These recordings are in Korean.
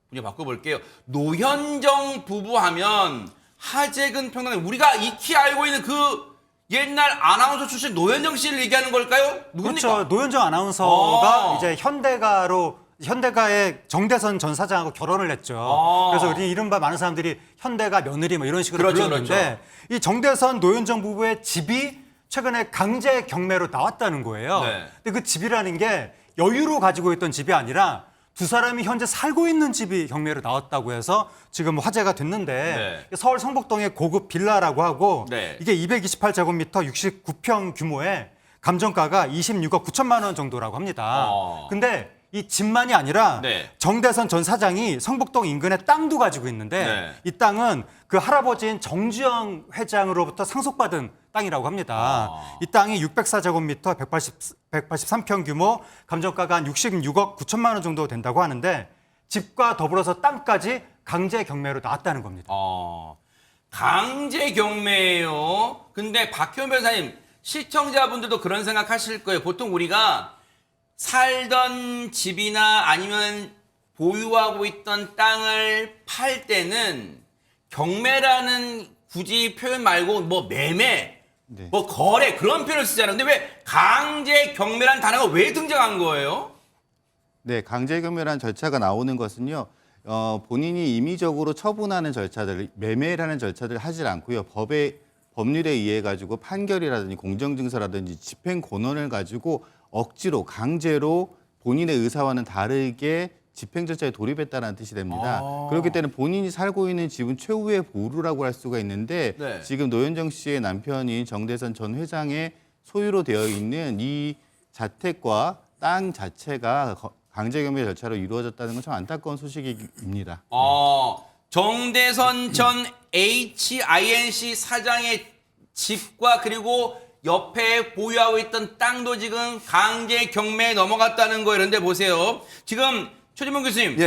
분위기 바꿔볼게요. 노현정 부부 하면 하재근 평론가 우리가 익히 알고 있는 그 옛날 아나운서 출신 노현정 씨를 얘기하는 걸까요? 누굽니까? 그렇죠. 노현정 아나운서가 이제 현대가의 정대선 전 사장하고 결혼을 했죠. 그래서 우리 이른바 많은 사람들이 현대가 며느리 뭐 이런 식으로 그렇죠, 불렀는데 그렇죠. 이 정대선 노현정 부부의 집이 최근에 강제 경매로 나왔다는 거예요. 네. 근데 그 집이라는 게 여유로 가지고 있던 집이 아니라 두 사람이 현재 살고 있는 집이 경매로 나왔다고 해서 지금 화제가 됐는데 서울 성북동의 고급 빌라라고 하고 이게 228제곱미터 69평 규모의 감정가가 26억 9천만 원 정도라고 합니다. 근데 이 집만이 아니라 정대선 전 사장이 성북동 인근에 땅도 가지고 있는데 이 땅은 그 할아버지인 정주영 회장으로부터 상속받은 땅이라고 합니다. 이 땅이 604제곱미터 183평 규모 감정가가 한 66억 9천만 원 정도 된다고 하는데 집과 더불어서 땅까지 강제 경매로 나왔다는 겁니다. 강제 경매예요. 근데 박효연 변호사님 시청자분들도 그런 생각하실 거예요. 보통 우리가 살던 집이나 아니면 보유하고 있던 땅을 팔 때는 경매라는 굳이 표현 말고 뭐 매매, 뭐 거래 그런 표현을 쓰잖아요. 근데 왜 강제 경매라는 단어가 왜 등장한 거예요? 네, 강제 경매라는 절차가 나오는 것은요. 본인이 임의적으로 처분하는 절차들, 매매라는 절차들을 하질 않고요. 법률에 의해 가지고 판결이라든지 공정증서라든지 집행 권한을 가지고 억지로 강제로 본인의 의사와는 다르게 집행 절차에 돌입했다는 뜻이 됩니다. 그렇기 때문에 본인이 살고 있는 집은 최후의 보루라고 할 수가 있는데 지금 노현정 씨의 남편인 정대선 전 회장의 소유로 되어 있는 이 자택과 땅 자체가 강제 경매 절차로 이루어졌다는 건 참 안타까운 소식입니다. 정대선 전 HINC 사장의 집과 그리고 옆에 보유하고 있던 땅도 지금 강제 경매에 넘어갔다는 거예요. 그런데 보세요. 지금 최진봉 교수님,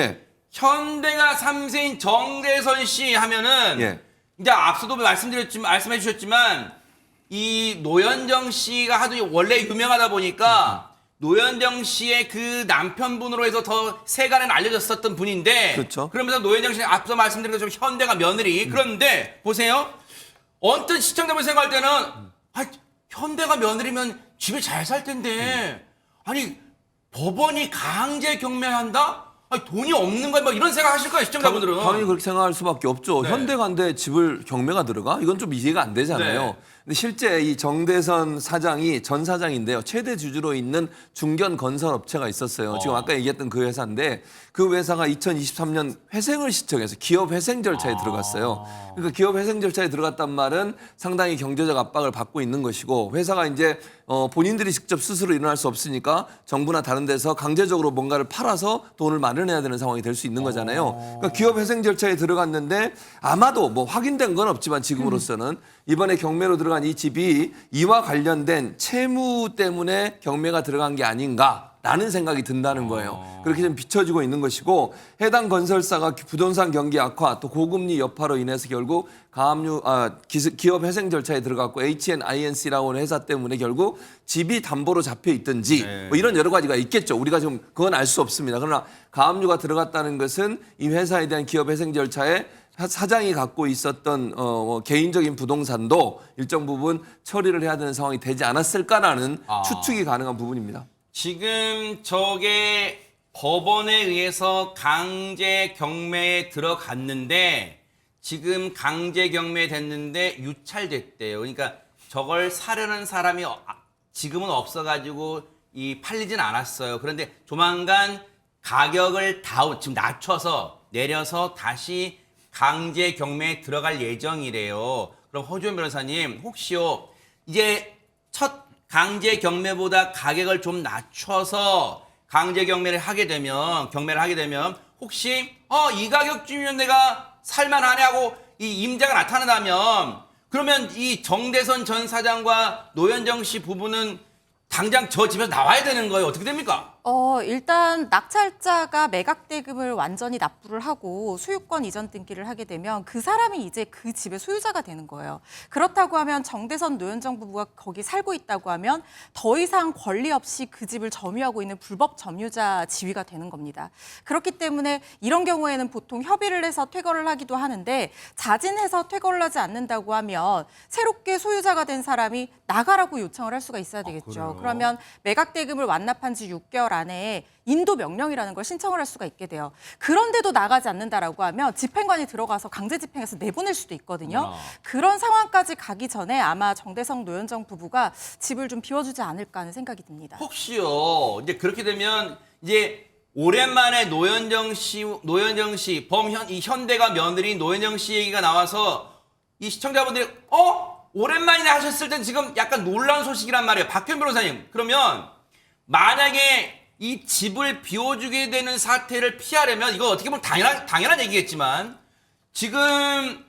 현대가 3세인 정대선 씨 하면은 이제 앞서도 말씀해 주셨지만 이 노현정 씨가 하도 원래 유명하다 보니까 노현정 씨의 그 남편분으로 해서 더 세간에 알려졌었던 분인데 그러면서 노현정 씨가 앞서 말씀드린 것처럼 현대가 며느리 그런데 보세요. 언뜻 시청자분 생각할 때는 현대가 며느리면 집에 잘 살 텐데 아니 법원이 강제 경매한다? 아니, 돈이 없는 거야? 막 이런 생각 하실 거예요, 시청자분들은. 당연히 그렇게 생각할 수밖에 없죠. 현대가인데 집을 경매가 들어가? 이건 좀 이해가 안 되잖아요. 근데 실제 이 정대선 사장이 전 사장인데요. 최대 주주로 있는 중견 건설 업체가 있었어요. 지금 아까 얘기했던 그 회사인데 그 회사가 2023년 회생을 신청해서 기업 회생 절차에 들어갔어요. 그러니까 기업 회생 절차에 들어갔단 말은 상당히 경제적 압박을 받고 있는 것이고 회사가 이제 본인들이 직접 스스로 일어날 수 없으니까 정부나 다른 데서 강제적으로 뭔가를 팔아서 돈을 마련해야 되는 상황이 될 수 있는 거잖아요. 그러니까 기업 회생 절차에 들어갔는데 아마도 뭐 확인된 건 없지만 지금으로서는 이번에 경매로 들어간 이 집이 이와 관련된 채무 때문에 경매가 들어간 게 아닌가라는 생각이 든다는 거예요. 그렇게 좀 비춰지고 있는 것이고 해당 건설사가 부동산 경기 악화 또 고금리 여파로 인해서 결국 기업 회생 절차에 들어갔고 HNINC라고 하는 회사 때문에 결국 집이 담보로 잡혀 있든지 뭐 이런 여러 가지가 있겠죠. 우리가 지금 그건 알 수 없습니다. 그러나 가압류가 들어갔다는 것은 이 회사에 대한 기업 회생 절차에 사장이 갖고 있었던 개인적인 부동산도 일정 부분 처리를 해야 되는 상황이 되지 않았을까라는 추측이 가능한 부분입니다. 지금 저게 법원에 의해서 강제 경매에 들어갔는데 지금 강제 경매 됐는데 유찰됐대요. 그러니까 저걸 사려는 사람이 지금은 없어가지고 팔리진 않았어요. 그런데 조만간 가격을 지금 낮춰서 내려서 다시 강제 경매에 들어갈 예정이래요. 그럼 허주현 변호사님 혹시요 이제 첫 강제 경매보다 가격을 좀 낮춰서 강제 경매를 하게 되면 혹시 이 가격쯤이면 내가 살만하네 하고 이 임자가 나타난다면 그러면 이 정대선 전 사장과 노현정 씨 부부는 당장 저 집에서 나와야 되는 거예요. 어떻게 됩니까? 일단 낙찰자가 매각대금을 완전히 납부를 하고 소유권 이전 등기를 하게 되면 그 사람이 이제 그 집의 소유자가 되는 거예요. 그렇다고 하면 정대선 노현정 부부가 거기 살고 있다고 하면 더 이상 권리 없이 그 집을 점유하고 있는 불법 점유자 지위가 되는 겁니다. 그렇기 때문에 이런 경우에는 보통 협의를 해서 퇴거를 하기도 하는데 자진해서 퇴거를 하지 않는다고 하면 새롭게 소유자가 된 사람이 나가라고 요청을 할 수가 있어야 되겠죠. 그러면 매각대금을 완납한 지 6개월 안에 인도 명령이라는 걸 신청을 할 수가 있게 돼요. 그런데도 나가지 않는다라고 하면 집행관이 들어가서 강제 집행해서 내보낼 수도 있거든요. 그런 상황까지 가기 전에 아마 정대성 노현정 부부가 집을 좀 비워주지 않을까 하는 생각이 듭니다. 혹시요, 이제 그렇게 되면 이제 오랜만에 노현정 씨 이 현대가 며느리인 노현정 씨 얘기가 나와서 이 시청자분들이 오랜만이나 하셨을 때 지금 약간 놀라운 소식이란 말이에요. 박현 변호사님. 그러면 만약에 이 집을 비워주게 되는 사태를 피하려면 이거 어떻게 보면 당연한 얘기겠지만 지금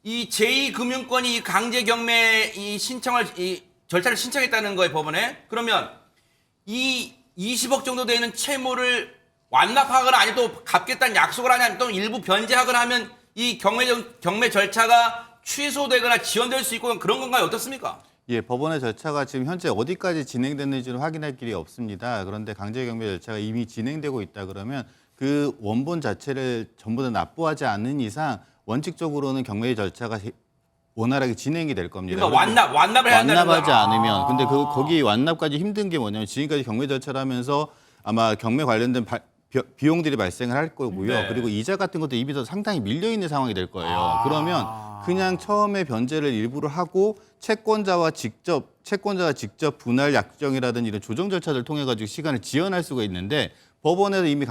이 제2금융권이 이 강제 경매 이 절차를 신청했다는 거예요, 법원에. 그러면 이 20억 정도 되는 채무를 완납하거나 아니면 또 갚겠다는 약속을 하냐 또 일부 변제하거나 하면 이 경매 절차가 취소되거나 지연될 수 있고 그런 건가요? 어떻습니까? 예, 법원의 절차가 지금 현재 어디까지 진행됐는지는 확인할 길이 없습니다. 그런데 강제경매 절차가 이미 진행되고 있다 그러면 그 원본 자체를 전부 다 납부하지 않는 이상 원칙적으로는 경매 절차가 원활하게 진행이 될 겁니다. 그러니까 완납을 해야 한다는 완납하지 거야. 않으면 근데 거기 완납까지 힘든 게 뭐냐면 지금까지 경매 절차를 하면서 아마 경매 관련된 비용들이 발생을 할 거고요. 네. 그리고 이자 같은 것도 이미 더 상당히 밀려 있는 상황이 될 거예요. 그러면 그냥 처음에 변제를 일부러 하고 채권자가 직접 분할 약정이라든지 이런 조정 절차를 통해 가지고 시간을 지연할 수가 있는데 법원에서 이미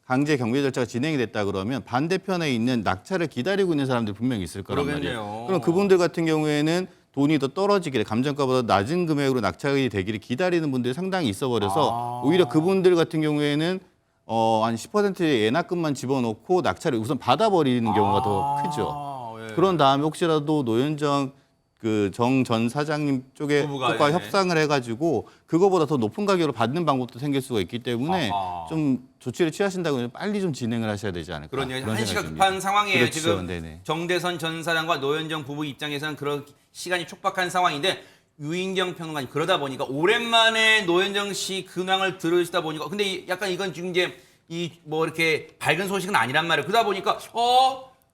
강제 경매 절차가 진행이 됐다 그러면 반대편에 있는 낙찰을 기다리고 있는 사람들이 분명히 있을 거란 말이에요. 그러겠네요. 그럼 그분들 같은 경우에는 돈이 더 떨어지기를 감정가보다 낮은 금액으로 낙찰이 되기를 기다리는 분들이 상당히 있어 버려서 오히려 그분들 같은 경우에는 한 10%의 예납금만 집어넣고 낙찰을 우선 받아버리는 경우가 더 크죠. 예. 그런 다음에 혹시라도 노현정 그 정 전 사장님 쪽과 부부가, 예. 협상을 해가지고 그거보다 더 높은 가격으로 받는 방법도 생길 수가 있기 때문에 좀 조치를 취하신다고 하면 빨리 좀 진행을 하셔야 되지 않을까. 그런 한시가 생각이 급한 듭니다. 상황이에요. 그렇죠. 지금 네네. 정대선 전 사장과 노현정 부부 입장에서는 그런 시간이 촉박한 상황인데 유인경 평론가님 그러다 보니까 오랜만에 노현정 씨 근황을 들으시다 보니까 근데 약간 이건 지금 이제 이렇게 밝은 소식은 아니란 말이에요. 그러다 보니까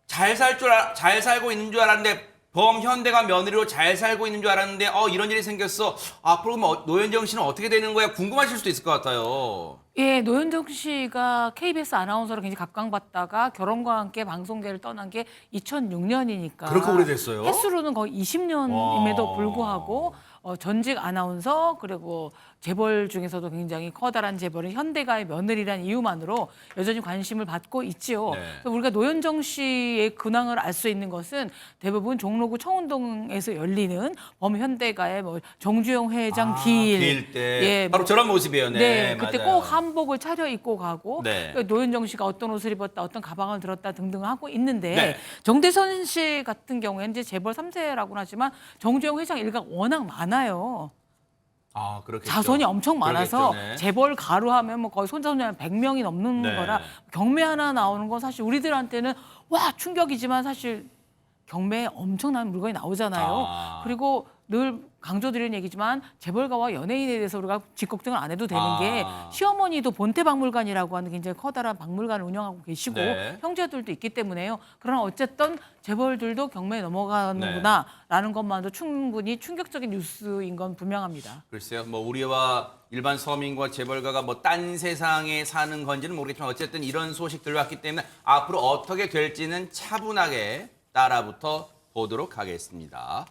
잘 살고 있는 줄 알았는데 범현대가 며느리로 잘 살고 있는 줄 알았는데 이런 일이 생겼어. 앞으로 그럼 노현정 씨는 어떻게 되는 거야? 궁금하실 수도 있을 것 같아요. 예, 노현정 씨가 KBS 아나운서로 굉장히 각광받다가 결혼과 함께 방송계를 떠난 게 2006년이니까. 그렇게 오래됐어요? 횟수로는 거의 20년임에도 불구하고 전직 아나운서 그리고 재벌 중에서도 굉장히 커다란 재벌인 현대가의 며느리란 이유만으로 여전히 관심을 받고 있지요. 네. 그래서 우리가 노현정 씨의 근황을 알 수 있는 것은 대부분 종로구 청운동에서 열리는 범현대가의 정주영 회장 기일 때 예, 바로 저런 모습이에요. 네, 그때 맞아요. 꼭 한복을 차려 입고 가고 네. 노현정 씨가 어떤 옷을 입었다, 어떤 가방을 들었다 등등 하고 있는데 네. 정대선 씨 같은 경우에는 이제 재벌 3세라고는 하지만 정주영 회장 일가가 워낙 많아요. 그렇겠죠. 자손이 엄청 많아서 그러겠죠, 네. 재벌 가루하면 뭐 거의 손자손녀 100명이 넘는 네. 거라 경매 하나 나오는 건 사실 우리들한테는 와 충격이지만 사실 경매에 엄청난 물건이 나오잖아요. 그리고 늘 강조드리는 얘기지만 재벌가와 연예인에 대해서 우리가 직걱정을 안 해도 되는 게 시어머니도 본태박물관이라고 하는 굉장히 커다란 박물관을 운영하고 계시고 네. 형제들도 있기 때문에요. 그러나 어쨌든 재벌들도 경매에 넘어가는구나라는 것만도 충분히 충격적인 뉴스인 건 분명합니다. 글쎄요, 우리와 일반 서민과 재벌가가 딴 세상에 사는 건지는 모르겠지만 어쨌든 이런 소식 들어왔기 때문에 앞으로 어떻게 될지는 차분하게 따라붙어 보도록 하겠습니다.